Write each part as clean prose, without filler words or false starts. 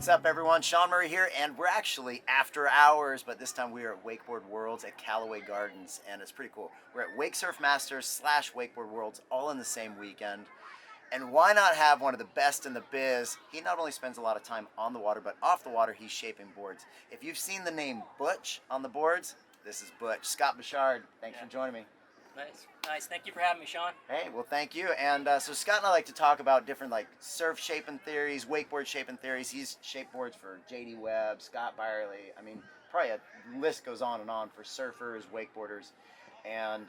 What's up, everyone? Shaun Murray here, and we're actually after hours, but this time we are at Wakeboard Worlds at Callaway Gardens, and it's pretty cool. We're at Wakesurf Masters / Wakeboard Worlds all in the same weekend. And why not have one of the best in the biz? He not only spends a lot of time on the water, but off the water, he's shaping boards. If you've seen the name Butch on the boards, this is Butch. Scott Bouchard, thanks for joining me. Nice. Thank you for having me, Shaun. Hey, well, thank you. And so Scott and I like to talk about different like surf shaping theories, wakeboard shaping theories. He's shaped boards for J.D. Webb, Scott Byerly. I mean, probably a list goes on and on for surfers, wakeboarders. And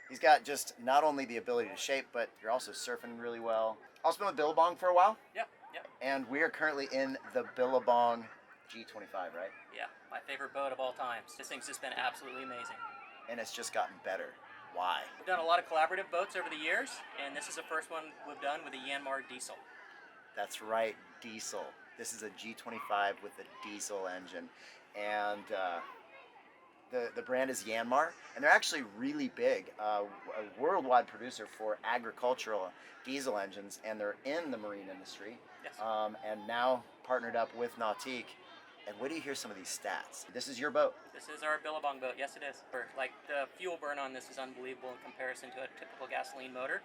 he's got just not only the ability to shape, but you're also surfing really well. Also been with Billabong for a while. Yep. And we are currently in the Billabong G25, right? Yeah, my favorite boat of all times. This thing's just been absolutely amazing. And it's just gotten better. Why? We've done a lot of collaborative boats over the years, and this is the first one we've done with a Yanmar diesel. That's right, diesel. This is a G25 with a diesel engine. And the brand is Yanmar, and they're actually really big. A worldwide producer for agricultural diesel engines, and they're in the marine industry. Yes. And now partnered up with Nautique. And wait till you hear some of these stats. This is your boat. This is our Billabong boat. Yes, it is. Like, the fuel burn on this is unbelievable in comparison to a typical gasoline motor.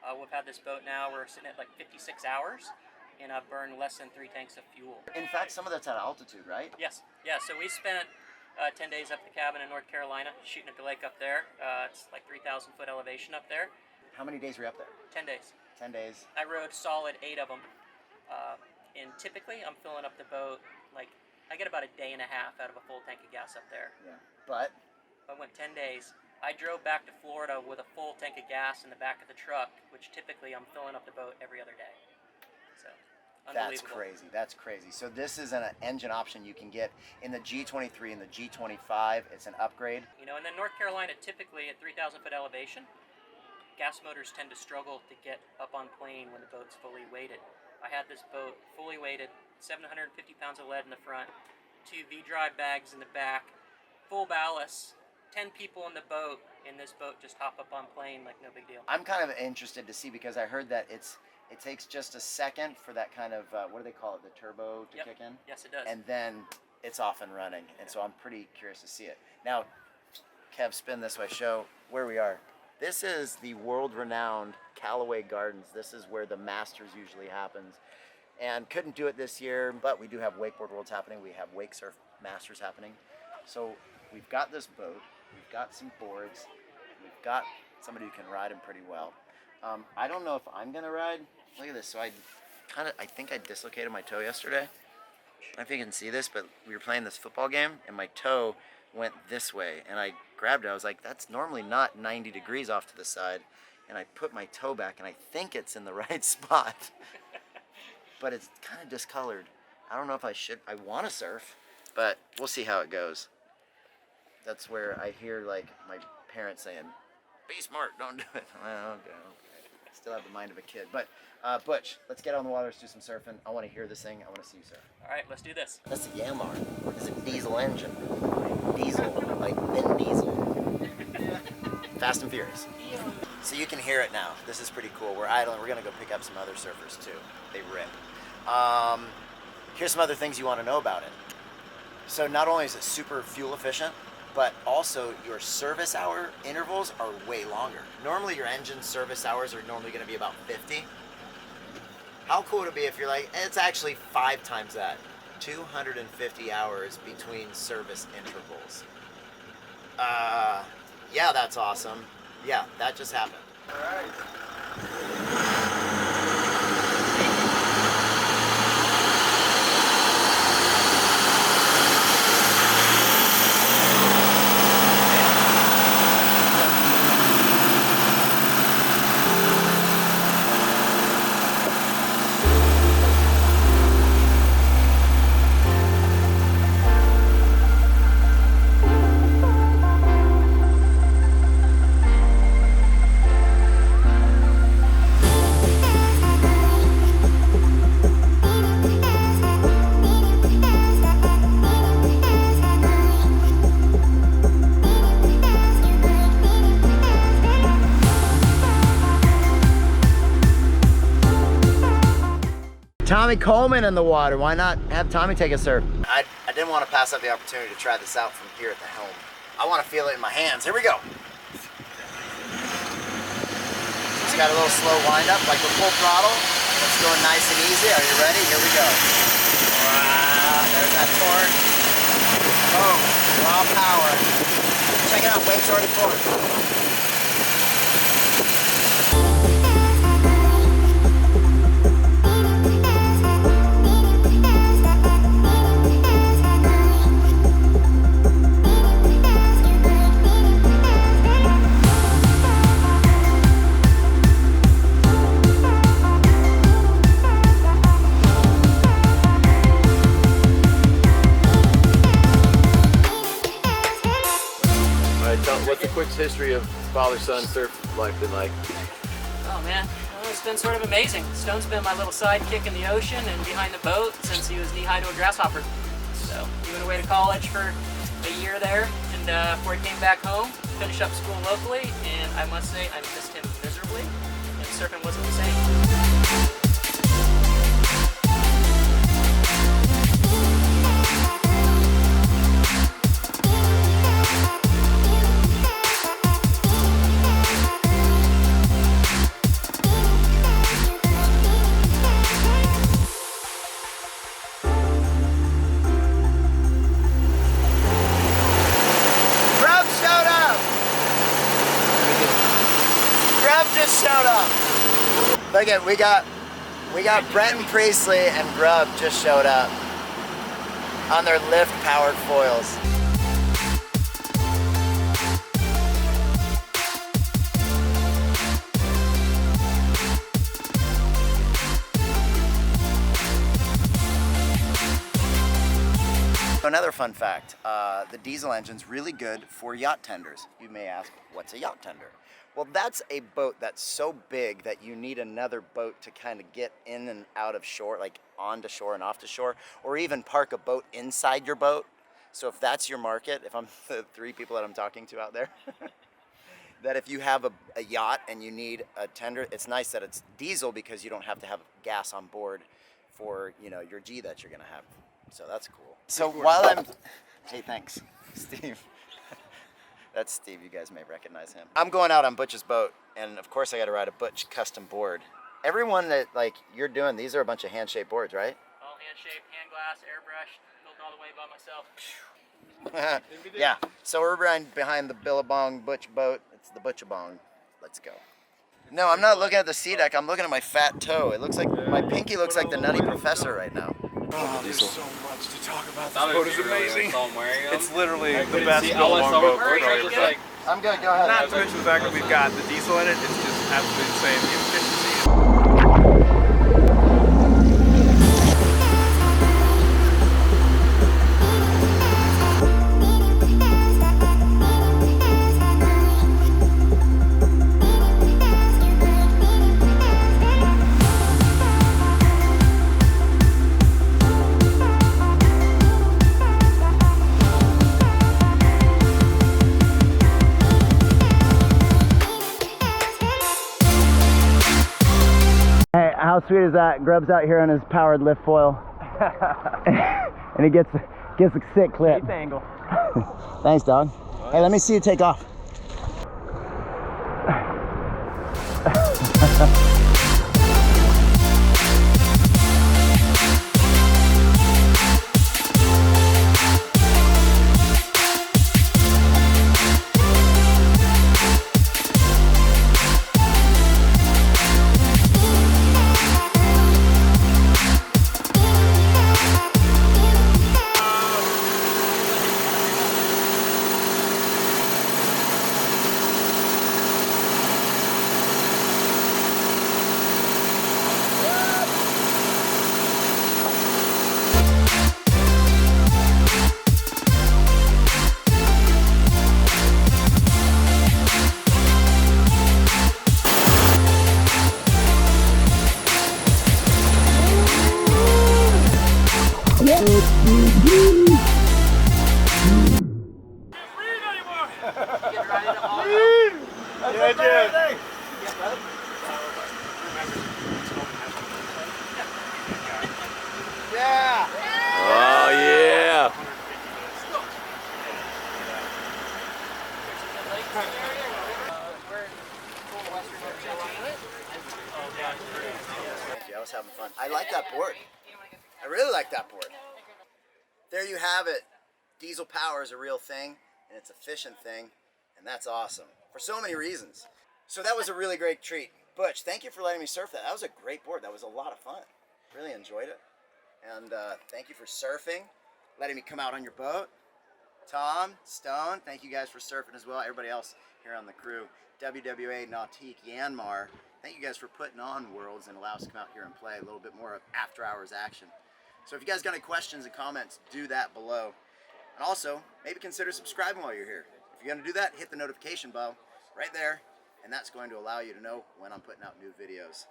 We've had this boat now, we're sitting at like 56 hours, and I've burned less than 3 tanks of fuel. In fact, some of that's at altitude, right? Yes. Yeah, so we spent 10 days up at the cabin in North Carolina, shooting at the lake up there. It's like 3,000 foot elevation up there. How many days were you up there? 10 days. 10 days. I rode solid 8 of them. And typically, I'm filling up the boat, like, I get about a day and a half out of a full tank of gas up there. Yeah, but I went 10 days. I drove back to Florida with a full tank of gas in the back of the truck, which typically I'm filling up the boat every other day. So, unbelievable. That's crazy. So this is an engine option you can get in the G23 and the G25. It's an upgrade. You know, and then North Carolina, typically at 3,000 foot elevation, gas motors tend to struggle to get up on plane when the boat's fully weighted. I had this boat fully weighted, 750 pounds of lead in the front, 2 V-drive bags in the back, full ballast, 10 people in the boat, and this boat just hop up on plane like no big deal. I'm kind of interested to see because I heard that it takes just a second for that kind of, what do they call it, the turbo to kick in? Yes, it does. And then it's off and running, and so I'm pretty curious to see it. Now, Kev, spin this way, show where we are. This is the world-renowned Callaway Gardens. This is where the Masters usually happens. And couldn't do it this year, but we do have Wakeboard Worlds happening. We have Wakesurf Masters happening. So we've got this boat. We've got some boards. We've got somebody who can ride them pretty well. I don't know if I'm going to ride. Look at this. So I think I dislocated my toe yesterday. I don't know if you can see this, but we were playing this football game, and my toe went this way, and I grabbed it. I was like, that's normally not 90 degrees off to the side, and I put my toe back, and I think it's in the right spot, but it's kind of discolored. I don't know if I want to surf, but we'll see how it goes. That's where I hear like my parents saying, be smart, don't do it. Well, okay. Still have the mind of a kid, but Butch, let's get on the water, let's do some surfing. I want to hear this thing, I want to see you surf. All right, let's do this. That's the Yanmar. It's a diesel engine. Diesel, like Vin Diesel. Fast and Furious. So you can hear it now. This is pretty cool. We're idling. We're gonna go pick up some other surfers too. They rip. Here's some other things you want to know about it. So not only is it super fuel efficient, but also your service hour intervals are way longer. Normally your engine service hours are normally gonna be about 50. How cool would it be if you're like, it's actually 5 times that. 250 hours between service intervals. Yeah, that's awesome. Yeah, that just happened. All right. Tommy Coleman in the water. Why not have Tommy take a surf? I didn't want to pass up the opportunity to try this out from here at the helm. I want to feel it in my hands. Here we go. Just got a little slow wind up, like with full throttle. Let's go nice and easy. Are you ready? Here we go. Wow, there's that torque. Boom, raw power. Check it out, wave's already forward. What's the quick history of father-son surf life been like? Oh man, well, it's been sort of amazing. Stone's been my little sidekick in the ocean and behind the boat since he was knee-high to a grasshopper. So he went away to college for a year there, and before he came back home, finished up school locally, and I must say I missed him miserably, and surfing wasn't the same. Just showed up. Look at we got Brenton Priestley and Grubb just showed up on their lift powered foils. Another fun fact, the diesel engine's really good for yacht tenders. You may ask, what's a yacht tender? Well, that's a boat that's so big that you need another boat to kind of get in and out of shore, like onto shore and off to shore, or even park a boat inside your boat. So if that's your market, if I'm the 3 people that I'm talking to out there, that if you have a yacht and you need a tender, it's nice that it's diesel because you don't have to have gas on board for, you know, your G that you're gonna have. So that's cool. So while I'm, hey, thanks, Steve. That's Steve, you guys may recognize him. I'm going out on Butch's boat, and of course I gotta ride a Butch custom board. Everyone that, like, you're doing, these are a bunch of hand-shaped boards, right? All hand-shaped, hand glass, airbrushed, built all the way by myself. Yeah, so we're behind the Billabong Butch boat. It's the Butchabong. Let's go. No, I'm not looking at the sea deck, I'm looking at my fat toe. It looks like, my pinky looks like the Nutty Professor right now. Oh, there's so much to talk about. This boat is amazing. It's literally the best Billabong boat. I'm good, go ahead. Not to mention the fact that we've got the diesel in it. It's just absolutely insane. The efficiency. How sweet is that? Grubb's out here on his powered lift foil. And he gets a sick clip. Angle. Thanks, dog. Hey, let me see you take off. Thank you. I was having fun. I like that board. I really like that board. There you have it. Diesel power is a real thing, and it's an efficient thing, and that's awesome for so many reasons. So that was a really great treat. Butch, thank you for letting me surf that. That was a great board. That was a lot of fun. Really enjoyed it. And thank you for surfing, letting me come out on your boat. Tom, Stone, thank you guys for surfing as well. Everybody else here on the crew. WWA, Nautique, Yanmar, thank you guys for putting on Worlds and allow us to come out here and play a little bit more of after hours action. So if you guys got any questions and comments, do that below. And also, maybe consider subscribing while you're here. If you're going to do that, hit the notification bell right there, and that's going to allow you to know when I'm putting out new videos.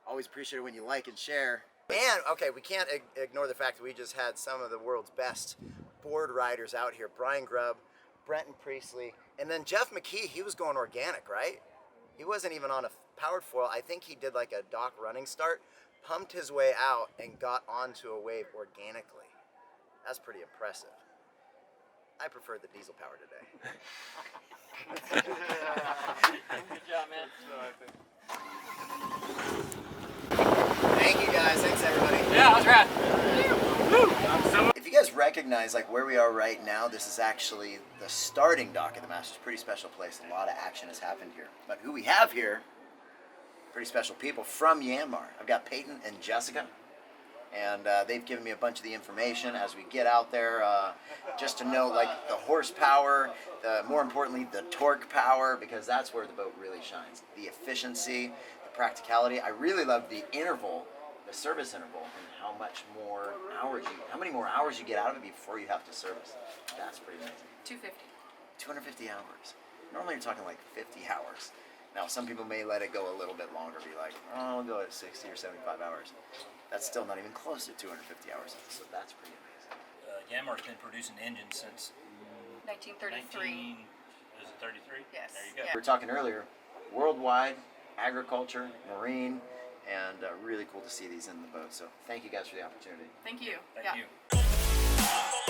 Always appreciate it when you like and share. And, okay, we can't ignore the fact that we just had some of the world's best board riders out here. Brian Grubb, Brenton Priestley, and then Jeff McKee, he was going organic, right? He wasn't even on a powered foil. I think he did like a dock running start, pumped his way out, and got onto a wave organically. That's pretty impressive. I prefer the diesel power today. Good job, man. Thank you guys. Thanks everybody. Yeah, that's right. If you guys recognize like where we are right now, this is actually the starting dock of the Masters. Pretty special place. A lot of action has happened here. But who we have here, pretty special people from Yanmar. I've got Peyton and Jessica. And they've given me a bunch of the information as we get out there, just to know like the horsepower, more importantly the torque power, because that's where the boat really shines. The efficiency, the practicality. I really love the interval, the service interval, and how many more hours you get out of it before you have to service. That's pretty amazing. 250 hours. Normally you're talking like 50 hours. Now some people may let it go a little bit longer, be like, oh, I'll go at 60 or 75 hours. That's still not even close to 250 hours, so that's pretty amazing. Yanmar's been producing engines since 1933. Is it 33? Yes. There you go. Yeah. We were talking earlier, worldwide, agriculture, marine, and really cool to see these in the boat. So thank you guys for the opportunity. Thank you. Thank Yeah. you.